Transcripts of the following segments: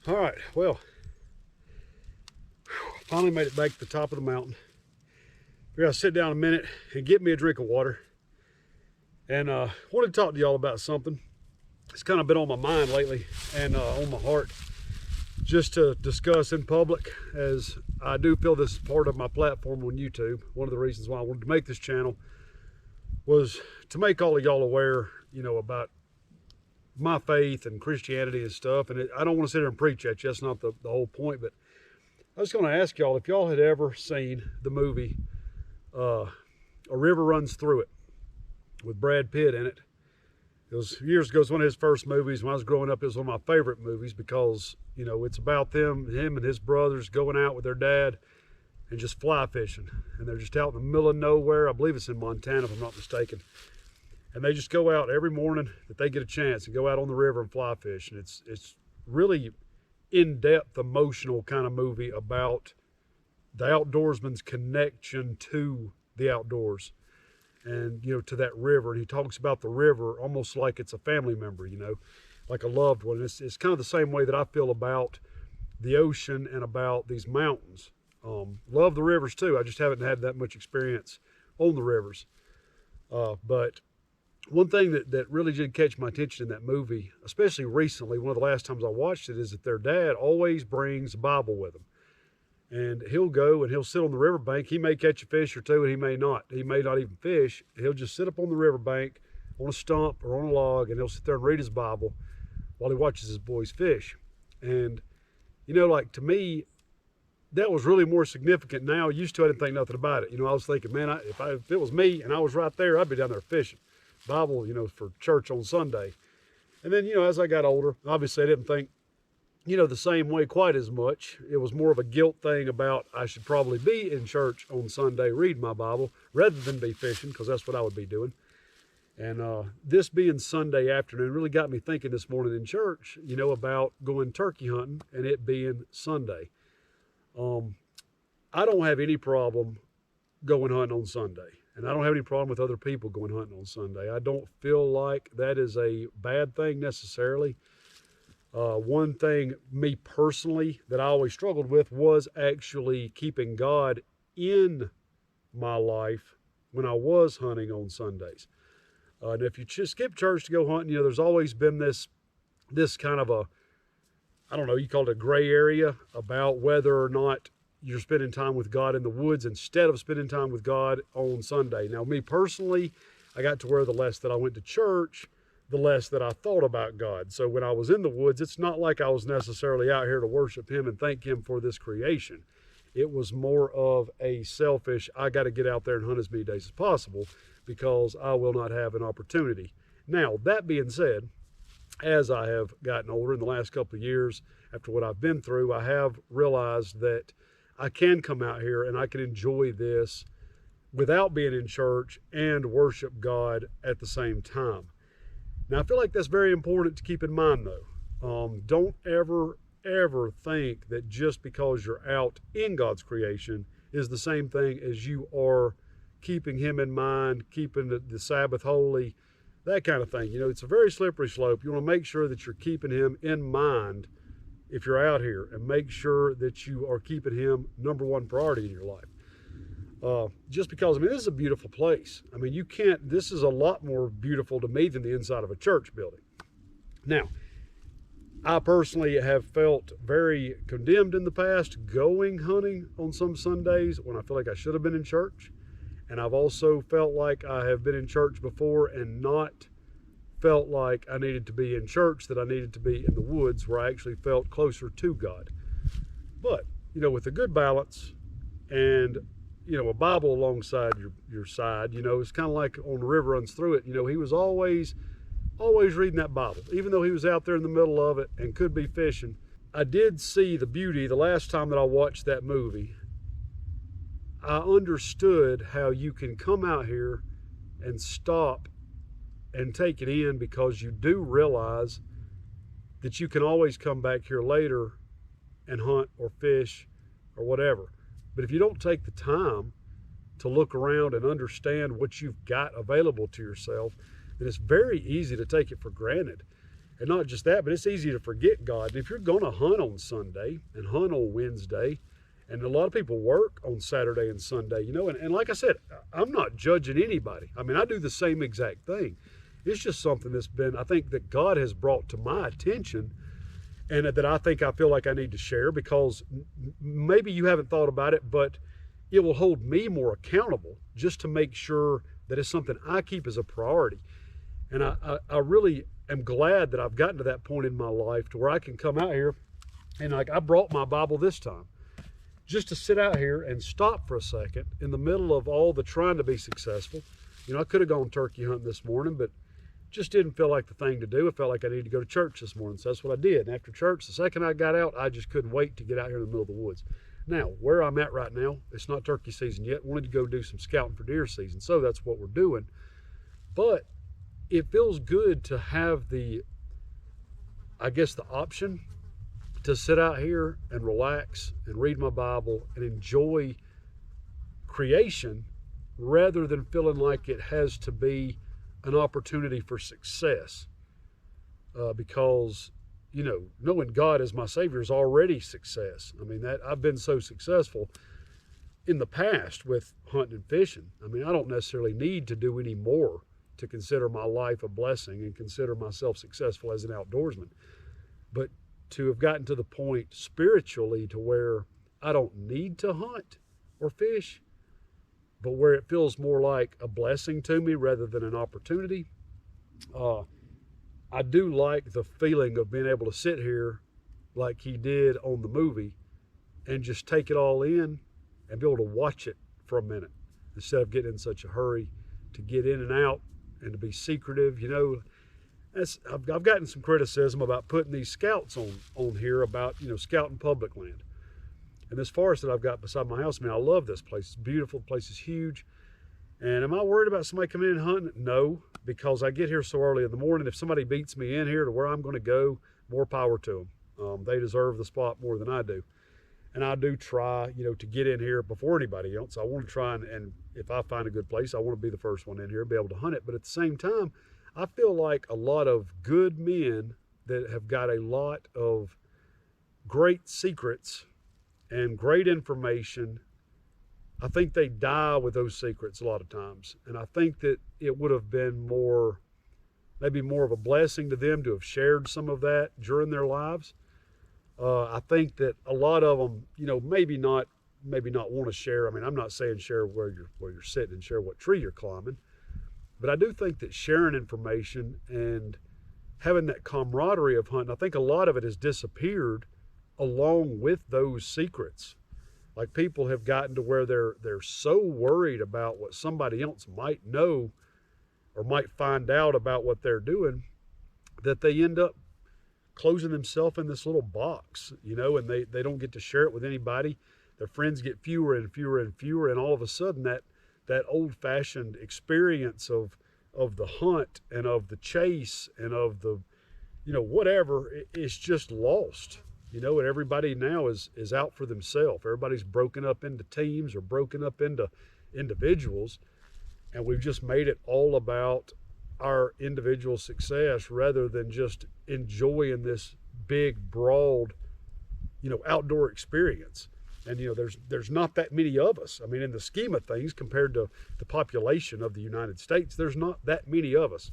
All right, well, finally made it back to the top of the mountain. We're gonna sit down a minute and get me a drink of water. And wanted to talk to y'all about something. It's kind of been on my mind lately and on my heart, just to discuss in public, as I do feel this is part of my platform on YouTube. One of the reasons why I wanted to make this channel was to make all of y'all aware, about my faith and Christianity and stuff. And I don't want to sit here and preach at you. That's not the whole point. But I was going to ask y'all if y'all had ever seen the movie A River Runs Through It with Brad Pitt in it. It was years ago. It was one of his first movies. When I was growing up, it was one of my favorite movies because, it's about him and his brothers going out with their dad and just fly fishing. And they're just out in the middle of nowhere. I believe it's in Montana, if I'm not mistaken. And they just go out every morning that they get a chance and go out on the river and fly fish. And it's really in-depth, emotional kind of movie about the outdoorsman's connection to the outdoors and, to that river. And he talks about the river almost like it's a family member, like a loved one. It's kind of the same way that I feel about the ocean and about these mountains. Love the rivers too. I just haven't had that much experience on the rivers. But one thing that really did catch my attention in that movie, especially recently, one of the last times I watched it, is that their dad always brings a Bible with him. And he'll go and he'll sit on the riverbank. He may catch a fish or two and he may not. He may not even fish. He'll just sit up on the riverbank on a stump or on a log, and he'll sit there and read his Bible while he watches his boys fish. And, like, to me, that was really more significant now. Used to, I didn't think nothing about it. I was thinking, man, if it was me and I was right there, I'd be down there fishing. Bible, for church on Sunday. And then, as I got older, obviously I didn't think, the same way quite as much. It was more of a guilt thing about I should probably be in church on Sunday reading my Bible rather than be fishing, because that's what I would be doing. And this being Sunday afternoon really got me thinking this morning in church, about going turkey hunting and it being Sunday. I don't have any problem going hunting on Sunday. And I don't have any problem with other people going hunting on Sunday. I don't feel like that is a bad thing necessarily. One thing, me personally, that I always struggled with was actually keeping God in my life when I was hunting on Sundays. And if you just skip church to go hunting, there's always been this kind of you call it a gray area about whether or not you're spending time with God in the woods instead of spending time with God on Sunday. Now, me personally, I got to where the less that I went to church, the less that I thought about God. So when I was in the woods, it's not like I was necessarily out here to worship him and thank him for this creation. It was more of a selfish, I got to get out there and hunt as many days as possible because I will not have an opportunity. Now, that being said, as I have gotten older in the last couple of years, after what I've been through, I have realized that I can come out here and I can enjoy this without being in church and worship God at the same time. Now, I feel like that's very important to keep in mind, though. Don't ever think that just because you're out in God's creation is the same thing as you are keeping him in mind, keeping the Sabbath holy, that kind of thing. It's a very slippery slope. You want to make sure that you're keeping him in mind if you're out here, and make sure that you are keeping him number one priority in your life. Just because, this is a beautiful place. This is a lot more beautiful to me than the inside of a church building. Now, I personally have felt very condemned in the past going hunting on some Sundays when I feel like I should have been in church. And I've also felt like I have been in church before and not felt like I needed to be in church, that I needed to be in the woods where I actually felt closer to God. But, with a good balance and, a Bible alongside your side, it's kind of like on the river runs through it. He was always reading that Bible, even though he was out there in the middle of it and could be fishing. I did see the beauty the last time that I watched that movie. I understood how you can come out here and stop and take it in, because you do realize that you can always come back here later and hunt or fish or whatever. But if you don't take the time to look around and understand what you've got available to yourself, then it's very easy to take it for granted. And not just that, but it's easy to forget God. And if you're going to hunt on Sunday and hunt on Wednesday, and a lot of people work on Saturday and Sunday, you know, and like I said, I'm not judging anybody. I mean, I do the same exact thing. It's just something that's been, I think, that God has brought to my attention, and that I feel like I need to share, because maybe you haven't thought about it, but it will hold me more accountable just to make sure that it's something I keep as a priority. And I really am glad that I've gotten to that point in my life to where I can come out here, and like I brought my Bible this time just to sit out here and stop for a second in the middle of all the trying to be successful. You know, I could have gone turkey hunting this morning, but just didn't feel like the thing to do. I felt like I needed to go to church this morning, so that's what I did. And after church, the second I got out, I just couldn't wait to get out here in the middle of the woods. Now, where I'm at right now, it's not turkey season yet. Wanted to go do some scouting for deer season, so that's what we're doing. But it feels good to have the option to sit out here and relax and read my Bible and enjoy creation, rather than feeling like it has to be an opportunity for success. Because, you know, knowing God as my Savior is already success. I mean, that I've been so successful in the past with hunting and fishing. I mean, I don't necessarily need to do any more to consider my life a blessing and consider myself successful as an outdoorsman. But to have gotten to the point spiritually to where I don't need to hunt or fish, but where it feels more like a blessing to me rather than an opportunity. I do like the feeling of being able to sit here like he did on the movie and just take it all in and be able to watch it for a minute, instead of getting in such a hurry to get in and out and to be secretive. You know, I've gotten some criticism about putting these scouts on here about, you know, scouting public land. And this forest that I've got beside my house, man, I love this place. It's beautiful. The place is huge. And am I worried about somebody coming in and hunting? No, because I get here so early in the morning. If somebody beats me in here to where I'm going to go, more power to them. They deserve the spot more than I do. And I do try, you know, to get in here before anybody else. I want to try and if I find a good place, I want to be the first one in here, be able to hunt it. But at the same time, I feel like a lot of good men that have got a lot of great secrets and great information, I think they die with those secrets a lot of times. And I think that it would have been maybe more of a blessing to them to have shared some of that during their lives. I think that a lot of them, you know, maybe not want to share. I mean, I'm not saying share where you're sitting and share what tree you're climbing, but I do think that sharing information and having that camaraderie of hunting, I think a lot of it has disappeared along with those secrets. Like, people have gotten to where they're so worried about what somebody else might know or might find out about what they're doing, that they end up closing themselves in this little box, you know, and they don't get to share it with anybody. Their friends get fewer and fewer and fewer, and all of a sudden that old-fashioned experience of the hunt and of the chase and of the, you know, whatever, it's just lost. You know, and everybody now is out for themselves. Everybody's broken up into teams or broken up into individuals, and we've just made it all about our individual success rather than just enjoying this big, broad, you know, outdoor experience. And, you know, there's not that many of us. I mean, in the scheme of things, compared to the population of the United States, there's not that many of us,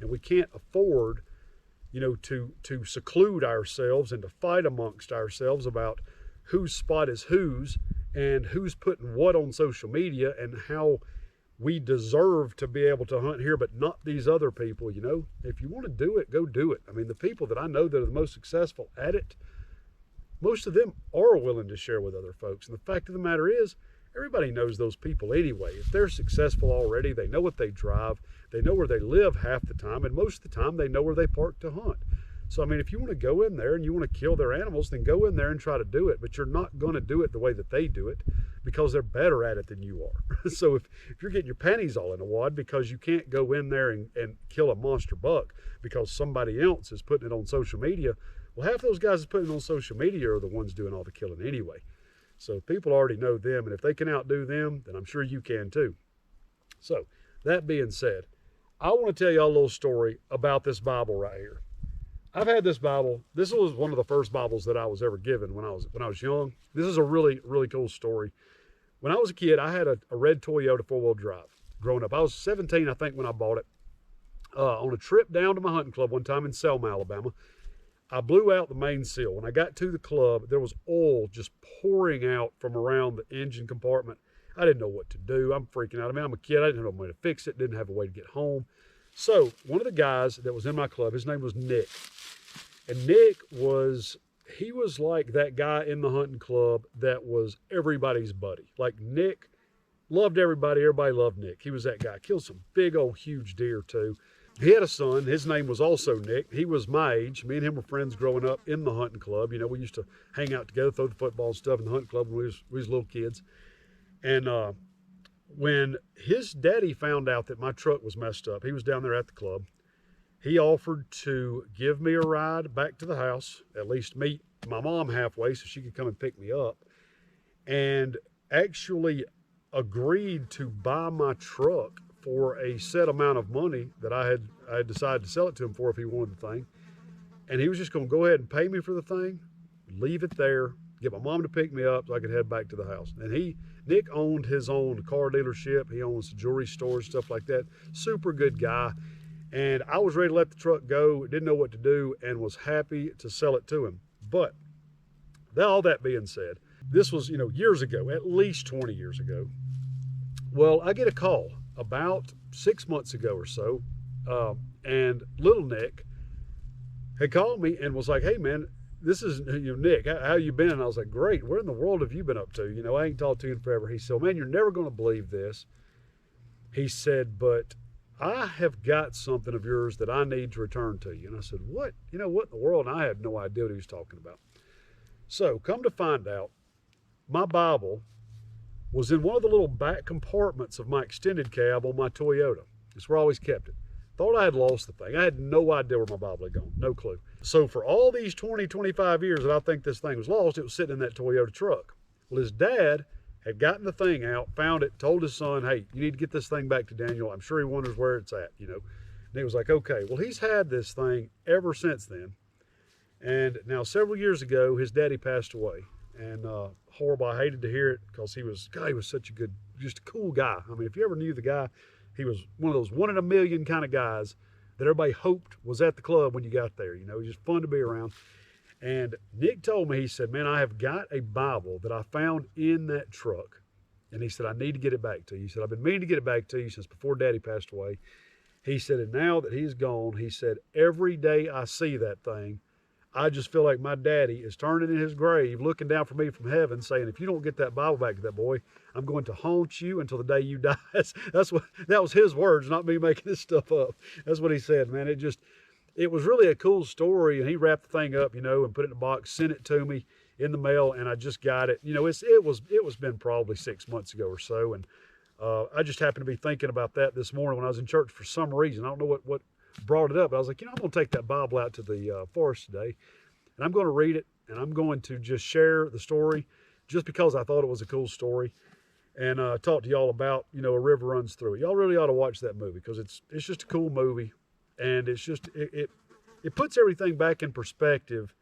and we can't afford, you know, to seclude ourselves and to fight amongst ourselves about whose spot is whose and who's putting what on social media and how we deserve to be able to hunt here, but not these other people. You know, if you want to do it, go do it. I mean, the people that I know that are the most successful at it, most of them are willing to share with other folks. And the fact of the matter is, everybody knows those people anyway. If they're successful already, they know what they drive, they know where they live half the time, and most of the time they know where they park to hunt. So, I mean, if you want to go in there and you want to kill their animals, then go in there and try to do it. But you're not going to do it the way that they do it, because they're better at it than you are. So if you're getting your panties all in a wad because you can't go in there and kill a monster buck because somebody else is putting it on social media, well, half those guys that's putting it on social media are the ones doing all the killing anyway. So people already know them, and if they can outdo them, then I'm sure you can too. So that being said, I want to tell y'all a little story about this Bible right here. I've had this Bible. This was one of the first Bibles that I was ever given when I was young. This is a really, really cool story. When I was a kid, I had a red Toyota 4-wheel drive growing up. I was 17, I think, when I bought it. On a trip down to my hunting club one time in Selma, Alabama, I blew out the main seal. When I got to the club, there was oil just pouring out from around the engine compartment. I didn't know what to do. I'm freaking out. I mean, I'm a kid. I didn't have a way to fix it. Didn't have a way to get home. So one of the guys that was in my club, his name was Nick. And Nick he was like that guy in the hunting club that was everybody's buddy. Like Nick loved everybody. Everybody loved Nick. He was that guy. Killed some big old huge deer too. He had a son. His name was also Nick. He was my age. Me and him were friends growing up in the hunting club. You know, we used to hang out together, throw the football and stuff in the hunting club when we was little kids. And when his daddy found out that my truck was messed up, he was down there at the club. He offered to give me a ride back to the house, at least meet my mom halfway so she could come and pick me up, and actually agreed to buy my truck for a set amount of money that I had decided to sell it to him for if he wanted the thing. And he was just going to go ahead and pay me for the thing, leave it there, get my mom to pick me up so I could head back to the house. And Nick owned his own car dealership. He owns jewelry stores, stuff like that. Super good guy. And I was ready to let the truck go, didn't know what to do, and was happy to sell it to him. But all that being said, this was, years ago, at least 20 years ago. Well, I get a call about 6 months ago or so, and little Nick had called me and was like, "Hey man, this is Nick. How you been?" And I was like, "Great. What in the world have you been up to? I ain't talked to you in forever." He said, "Man, you're never going to believe this." He said, "But I have got something of yours that I need to return to you." And I said, "What? What in the world?" And I had no idea what he was talking about. So come to find out, my Bible was in one of the little back compartments of my extended cab on my Toyota. It's where I always kept it. Thought I had lost the thing. I had no idea where my Bible had gone. No clue. So for all these 20, 25 years that I think this thing was lost, it was sitting in that Toyota truck. Well, his dad had gotten the thing out, found it, told his son, "Hey, you need to get this thing back to Daniel. I'm sure he wonders where it's at, And he was like, "Okay." Well, he's had this thing ever since then. And now several years ago, his daddy passed away. And horrible. I hated to hear it because he was such just a cool guy. I mean, if you ever knew the guy, he was one of those one in a million kind of guys that everybody hoped was at the club when you got there. He was just fun to be around. And Nick told me, he said, "Man, I have got a Bible that I found in that truck." And he said, "I need to get it back to you." He said, "I've been meaning to get it back to you since before Daddy passed away." He said, "And now that he's gone," he said, "every day I see that thing, I just feel like my daddy is turning in his grave, looking down for me from heaven, saying, if you don't get that Bible back to that boy, I'm going to haunt you until the day you die." That was his words, not me making this stuff up. That's what he said, man. It was really a cool story, and he wrapped the thing up, and put it in a box, sent it to me in the mail, and I just got it. It was been probably 6 months ago or so, and I just happened to be thinking about that this morning when I was in church for some reason. I don't know what brought it up. I was like, I'm going to take that Bible out to the forest today, and I'm going to read it, and I'm going to just share the story just because I thought it was a cool story, and talk to y'all about, A River Runs Through It. Y'all really ought to watch that movie because it's just a cool movie, and it's just, it puts everything back in perspective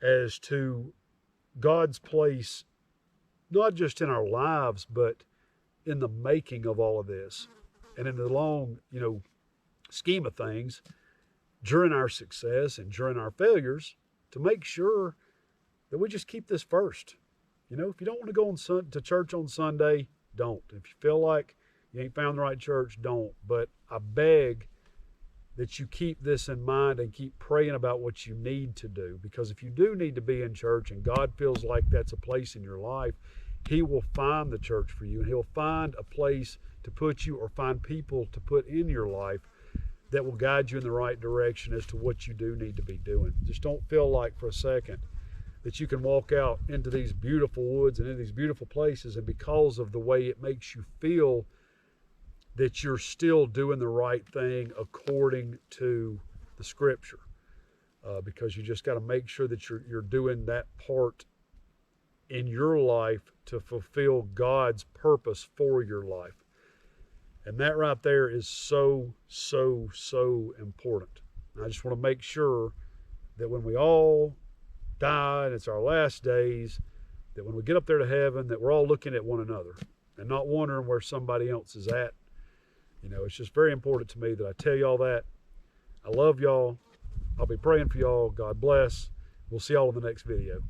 as to God's place, not just in our lives, but in the making of all of this, and in the long, scheme of things, during our success and during our failures, to make sure that we just keep this first. If you don't want to go to church on Sunday, don't. If you feel like you ain't found the right church, don't. But I beg that you keep this in mind and keep praying about what you need to do. Because if you do need to be in church and God feels like that's a place in your life, He will find the church for you, and He'll find a place to put you or find people to put in your life that will guide you in the right direction as to what you do need to be doing. Just don't feel like for a second that you can walk out into these beautiful woods and in these beautiful places, and because of the way it makes you feel, that you're still doing the right thing according to the Scripture. Because you just got to make sure that you're doing that part in your life to fulfill God's purpose for your life. And that right there is so, so, so important. And I just want to make sure that when we all die and it's our last days, that when we get up there to heaven, that we're all looking at one another and not wondering where somebody else is at. You know, it's just very important to me that I tell y'all that. I love y'all. I'll be praying for y'all. God bless. We'll see y'all in the next video.